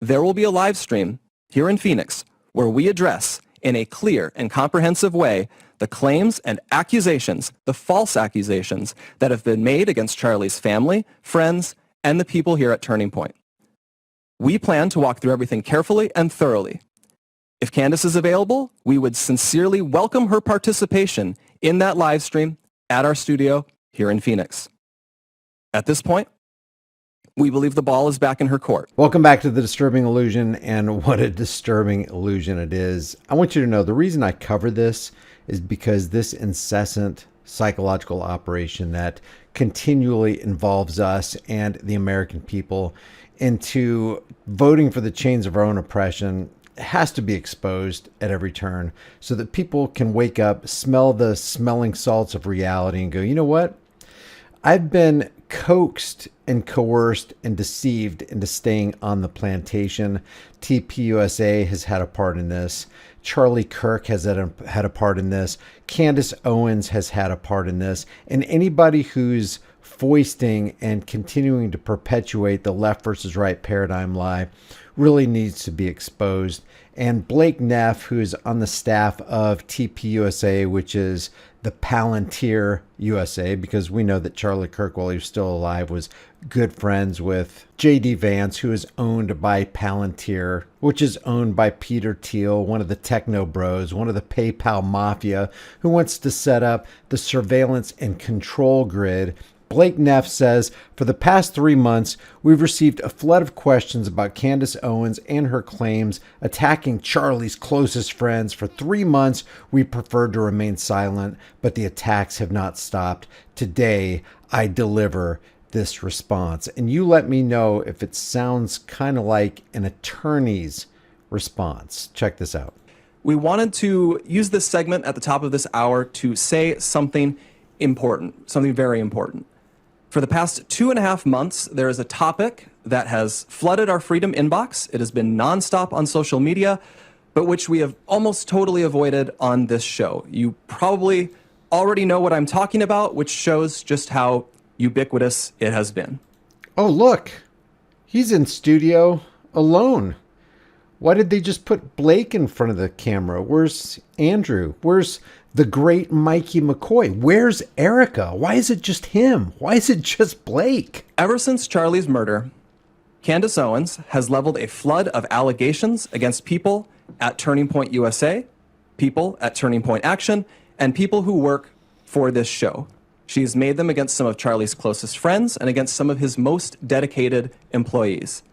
there will be a live stream here in Phoenix where we address in a clear and comprehensive way the claims and accusations, the false accusations that have been made against Charlie's family, friends, and the people here at Turning Point. We plan to walk through everything carefully and thoroughly. If Candace is available, we would sincerely welcome her participation in that live stream at our studio here in Phoenix. At this point, we believe the ball is back in her court. Welcome back to The Disturbing Illusion, and what a disturbing illusion it is. I want you to know the reason I cover this is because this incessant psychological operation that continually involves us and the American people into voting for the chains of our own oppression has to be exposed at every turn so that people can wake up, smell the smelling salts of reality and go, you know what? I've been coaxed and coerced and deceived into staying on the plantation. TPUSA has had a part in this. Charlie Kirk has had a part in this. Candace Owens has had a part in this. And anybody who's foisting and continuing to perpetuate the left versus right paradigm lie really needs to be exposed. And Blake Neff, who is on the staff of TPUSA, which is the Palantir USA, because we know that Charlie Kirk, while he was still alive, was good friends with J.D. Vance, who is owned by Palantir, which is owned by Peter Thiel, one of the techno bros, one of the PayPal mafia, who wants to set up the surveillance and control grid. Blake Neff says, for the past 3 months, we've received a flood of questions about Candace Owens and her claims attacking Charlie's closest friends. For 3 months, we preferred to remain silent, but the attacks have not stopped. Today, I deliver this response. And you let me know if it sounds kind of like an attorney's response. Check this out. We wanted to use this segment at the top of this hour to say something important, something very important. For the past 2.5 months, there is a topic that has flooded our Freedom inbox. It has been nonstop on social media, but which we have almost totally avoided on this show. You probably already know what I'm talking about, which shows just how ubiquitous it has been. Oh, look, he's in studio alone. Why did they just put Blake in front of the camera? Where's Andrew? Where's the great Mikey McCoy? Where's Erica? Why is it just him? Why is it just Blake? Ever since Charlie's murder, Candace Owens has leveled a flood of allegations against people at Turning Point USA, people at Turning Point Action, and people who work for this show. She has made them against some of Charlie's closest friends and against some of his most dedicated employees.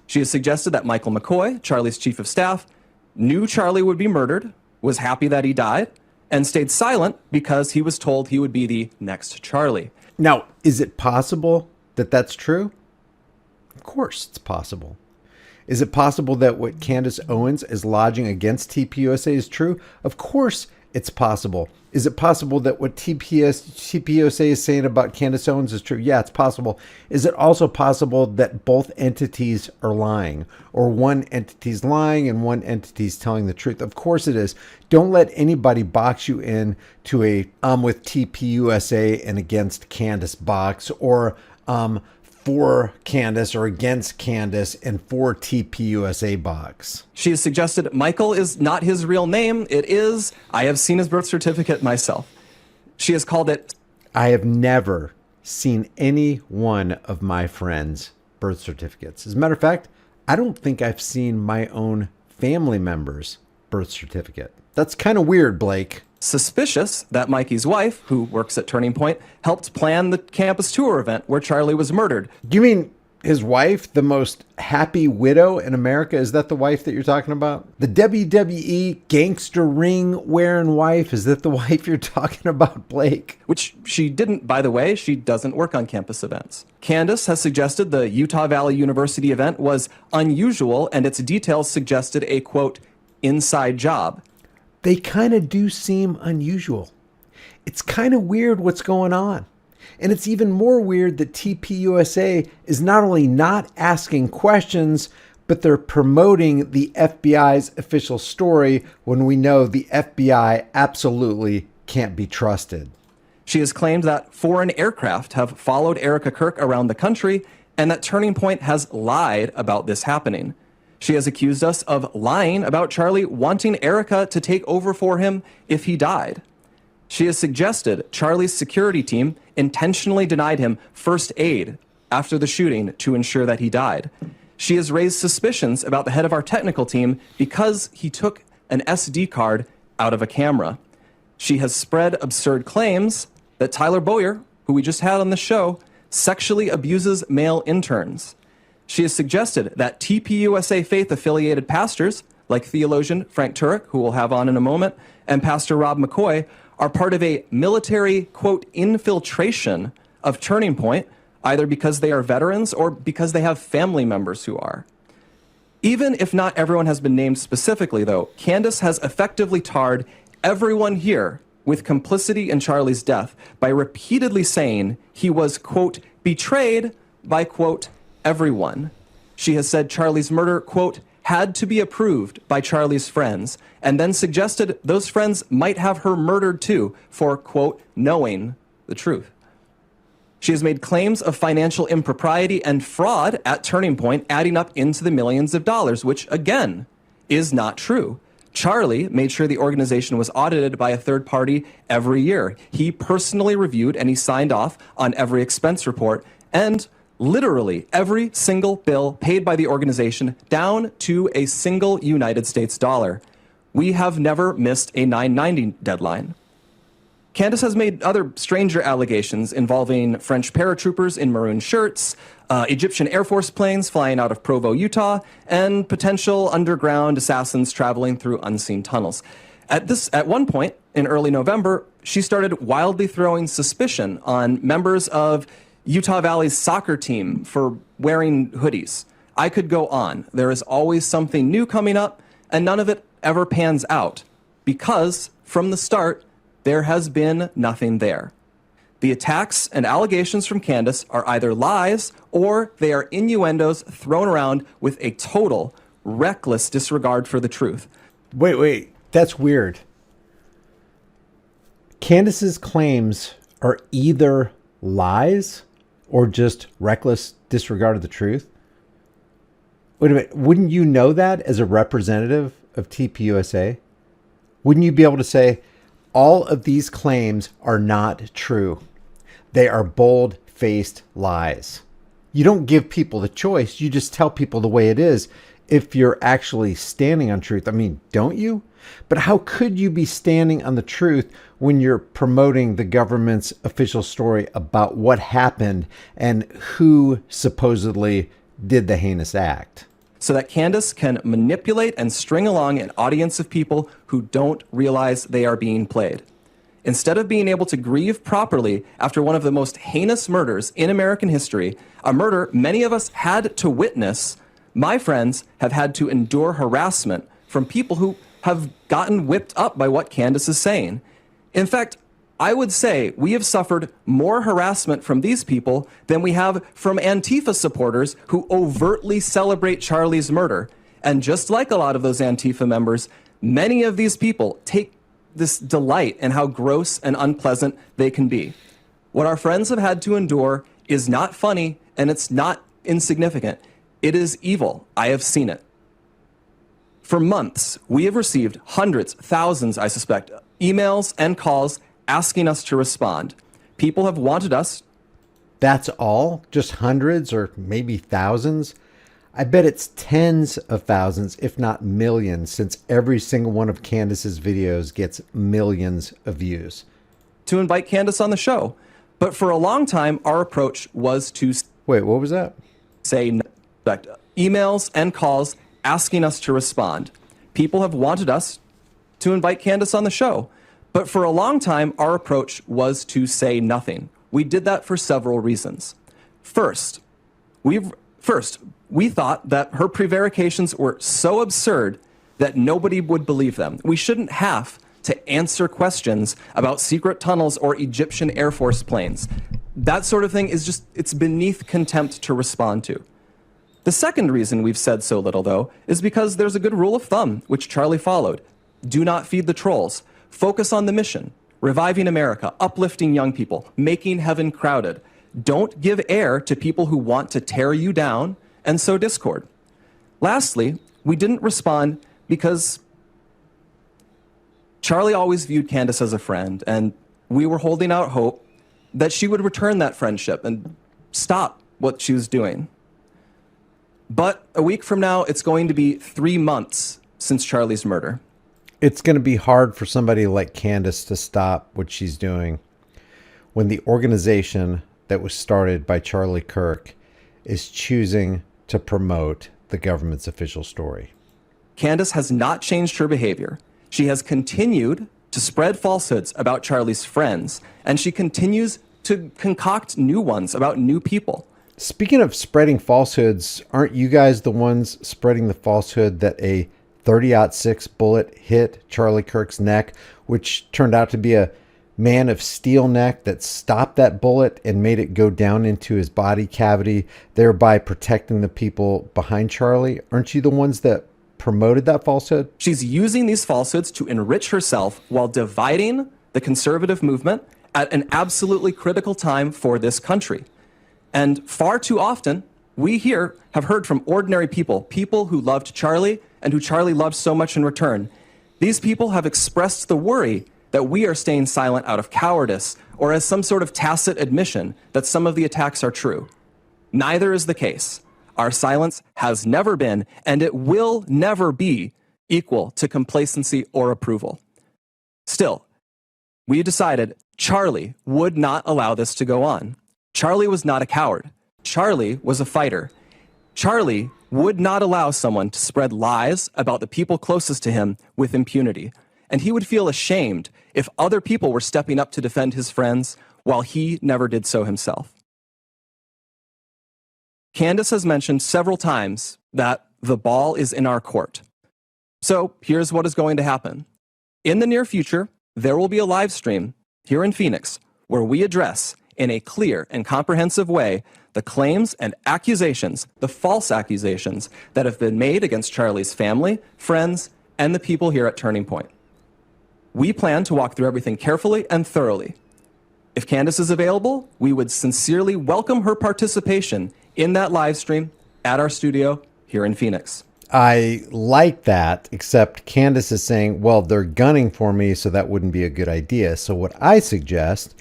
She has suggested that Michael McCoy, Charlie's chief of staff, knew Charlie would be murdered, was happy that he died, and stayed silent because he was told he would be the next Charlie. Now, is it possible that that's true? Of course it's possible. Is it possible that what Candace Owens is lodging against TPUSA is true? Of course it's possible. Is it possible that what TPUSA is saying about Candace Owens is true? Yeah, it's possible. Is it also possible that both entities are lying, or one entity's lying and one entity's telling the truth? Of course it is. Don't let anybody box you in to a with TPUSA and against Candace box, or for Candace or against Candace and for TPUSA box. She has suggested Michael is not his real name. It is. I have seen his birth certificate myself. She has called it. I have never seen any one of my friends' birth certificates. As a matter of fact, I don't think I've seen my own family member's birth certificate. That's kind of weird, Blake. Suspicious that Mikey's wife, who works at Turning Point, helped plan the campus tour event where Charlie was murdered. Do you mean his wife, the most happy widow in America? Is that the wife that you're talking about? The WWE gangster ring wearing wife? Is that the wife you're talking about, Blake? Which she didn't, by the way. She doesn't work on campus events. Candace has suggested the Utah Valley University event was unusual, and its details suggested a, quote, inside job. They kind of do seem unusual. It's kind of weird what's going on. And it's even more weird that TPUSA is not only not asking questions, but they're promoting the FBI's official story when we know the FBI absolutely can't be trusted. She has claimed that foreign aircraft have followed Erica Kirk around the country and that Turning Point has lied about this happening. She has accused us of lying about Charlie wanting Erica to take over for him if he died. She has suggested Charlie's security team intentionally denied him first aid after the shooting to ensure that he died. She has raised suspicions about the head of our technical team because he took an SD card out of a camera. She has spread absurd claims that Tyler Boyer, who we just had on the show, sexually abuses male interns. She has suggested that TPUSA faith-affiliated pastors, like theologian Frank Turek, who we'll have on in a moment, and Pastor Rob McCoy, are part of a military, quote, infiltration of Turning Point, either because they are veterans or because they have family members who are. Even if not everyone has been named specifically, though, Candace has effectively tarred everyone here with complicity in Charlie's death by repeatedly saying he was, quote, betrayed by, quote, everyone. She has said Charlie's murder, quote, had to be approved by Charlie's friends, and then suggested those friends might have her murdered too for, quote, knowing the truth. She has made claims of financial impropriety and fraud at Turning Point, adding up into the millions of dollars, which, again, is not true. Charlie made sure the organization was audited by a third party every year. He personally reviewed and he signed off on every expense report, and literally every single bill paid by the organization down to a single United States dollar. We have never missed a 990 deadline. Candace has made other stranger allegations involving French paratroopers in maroon shirts, Egyptian Air Force planes flying out of Provo, Utah, and potential underground assassins traveling through unseen tunnels. At one point in early November, she started wildly throwing suspicion on members of Utah Valley's soccer team for wearing hoodies. I could go on. There is always something new coming up, and none of it ever pans out because, from the start, there has been nothing there. The attacks and allegations from Candace are either lies or they are innuendos thrown around with a total, reckless disregard for the truth. Wait. That's weird. Candace's claims are either lies or just reckless disregard of the truth. Wait a minute. Wouldn't you know that as a representative of TPUSA? Wouldn't you be able to say, all of these claims are not true? They are bold-faced lies. You don't give people the choice. You just tell people the way it is if you're actually standing on truth. I mean, don't you? But how could you be standing on the truth when you're promoting the government's official story about what happened and who supposedly did the heinous act? So that Candace can manipulate and string along an audience of people who don't realize they are being played. Instead of being able to grieve properly after one of the most heinous murders in American history, a murder many of us had to witness, my friends have had to endure harassment from people who have gotten whipped up by what Candace is saying. In fact, I would say we have suffered more harassment from these people than we have from Antifa supporters who overtly celebrate Charlie's murder. And just like a lot of those Antifa members, many of these people take this delight in how gross and unpleasant they can be. What our friends have had to endure is not funny, and it's not insignificant. It is evil. I have seen it. For months, we have received hundreds, thousands, I suspect, emails and calls asking us to respond. People have wanted us. That's all? Just hundreds or maybe thousands? I bet it's tens of thousands, if not millions, since every single one of Candace's videos gets millions of views. To invite Candace on the show. But for a long time, our approach was to... Wait, what was that? Say no. Emails and calls asking us to respond. People have wanted us to invite Candace on the show. But for a long time, our approach was to say nothing. We did that for several reasons. First, we thought that her prevarications were so absurd that nobody would believe them. We shouldn't have to answer questions about secret tunnels or Egyptian Air Force planes. That sort of thing is just, it's beneath contempt to respond to. The second reason we've said so little, though, is because there's a good rule of thumb, which Charlie followed. Do not feed the trolls. Focus on the mission, reviving America, uplifting young people, making heaven crowded. Don't give air to people who want to tear you down and sow discord. Lastly, we didn't respond because Charlie always viewed Candace as a friend, and we were holding out hope that she would return that friendship and stop what she was doing. But a week from now, it's going to be 3 months since Charlie's murder. It's going to be hard for somebody like Candace to stop what she's doing when the organization that was started by Charlie Kirk is choosing to promote the government's official story. Candace has not changed her behavior. She has continued to spread falsehoods about Charlie's friends, and she continues to concoct new ones about new people. Speaking of spreading falsehoods, aren't you guys the ones spreading the falsehood that a 30-06 bullet hit Charlie Kirk's neck, which turned out to be a man of steel neck that stopped that bullet and made it go down into his body cavity, thereby protecting the people behind Charlie? Aren't you the ones that promoted that falsehood? She's using these falsehoods to enrich herself while dividing the conservative movement at an absolutely critical time for this country. And far too often, we here have heard from ordinary people, people who loved Charlie and who Charlie loved so much in return. These people have expressed the worry that we are staying silent out of cowardice or as some sort of tacit admission that some of the attacks are true. Neither is the case. Our silence has never been, and it will never be, equal to complacency or approval. Still, we decided Charlie would not allow this to go on. Charlie was not a coward. Charlie was a fighter. Charlie would not allow someone to spread lies about the people closest to him with impunity. And he would feel ashamed if other people were stepping up to defend his friends while he never did so himself. Candace has mentioned several times that the ball is in our court. So here's what is going to happen. In the near future, there will be a live stream here in Phoenix where we address in a clear and comprehensive way the claims and accusations, the false accusations that have been made against Charlie's family, friends, and the people here at Turning Point. We plan to walk through everything carefully and thoroughly. If Candace is available, we would sincerely welcome her participation in that live stream at our studio here in Phoenix. I like that, except Candace is saying, well, they're gunning for me, so that wouldn't be a good idea. So what I suggest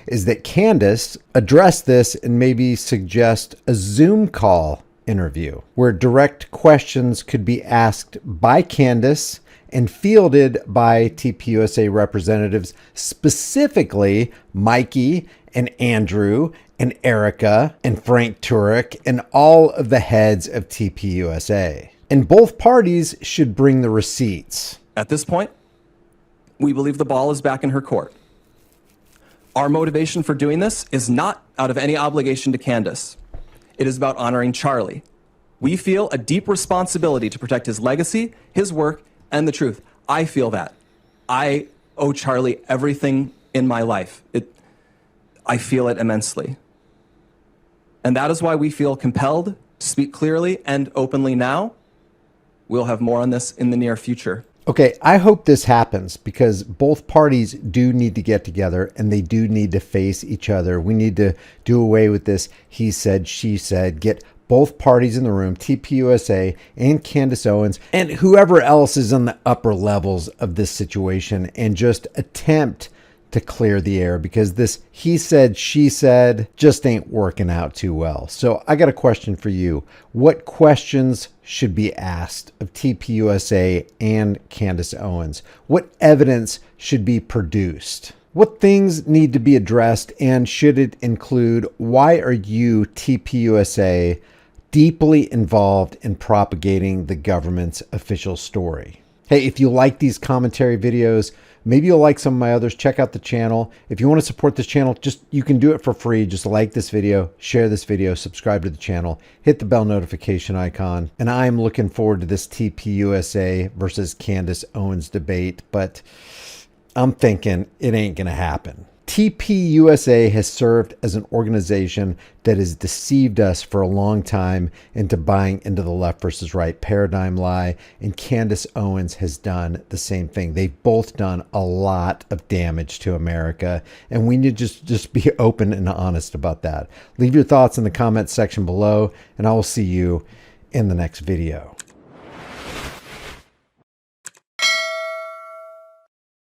is that Candace address this and maybe suggest a Zoom call interview where direct questions could be asked by Candace and fielded by TPUSA representatives, specifically Mikey and Andrew and Erica and Frank Turek and all of the heads of TPUSA. And both parties should bring the receipts. At this point, we believe the ball is back in her court. Our motivation for doing this is not out of any obligation to Candace. It is about honoring Charlie. We feel a deep responsibility to protect his legacy, his work, and the truth. I feel that. I owe Charlie everything in my life. I feel it immensely. And that is why we feel compelled to speak clearly and openly now. We'll have more on this in the near future. Okay, I hope this happens because both parties do need to get together and they do need to face each other. We need to do away with this he said, she said, get both parties in the room, TPUSA and Candace Owens and whoever else is on the upper levels of this situation, and just attempt to clear the air, because this he said, she said just ain't working out too well. So I got a question for you. What questions should be asked of TPUSA and Candace Owens? What evidence should be produced? What things need to be addressed, and should it include why are you, TPUSA, deeply involved in propagating the government's official story? Hey, if you like these commentary videos, maybe you'll like some of my others. Check out the channel. If you want to support this channel, you can do it for free. Just like this video, share this video, subscribe to the channel, hit the bell notification icon. And I'm looking forward to this TPUSA versus Candace Owens debate, but I'm thinking it ain't going to happen. TPUSA has served as an organization that has deceived us for a long time into buying into the left versus right paradigm lie, and Candace Owens has done the same thing. They've both done a lot of damage to America, and we need to just be open and honest about that. Leave your thoughts in the comments section below, and I will see you in the next video.